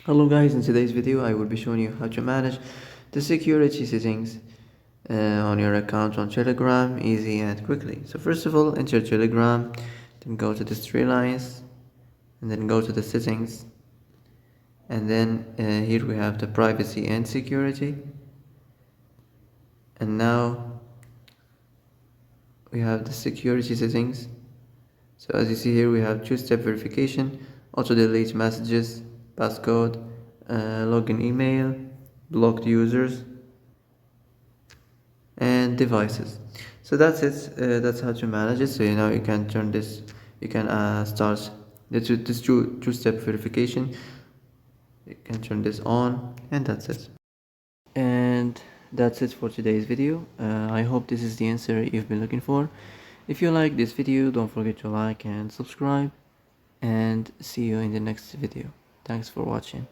Hello guys, in today's video I will be showing you how to manage the security settings on your account on Telegram easy and quickly. So first of all, enter Telegram, then go to the three lines and then go to the settings, and then here we have the privacy and security, and now we have the security settings. So as you see here, we have two-step verification, auto delete messages, passcode, login email, blocked users, and devices. So that's it. That's how to manage it. So now you can turn this. You can start this two-step verification. You can turn this on, and that's it. And that's it for today's video. I hope this is the answer you've been looking for. If you like this video, don't forget to like and subscribe, and see you in the next video. Thanks for watching.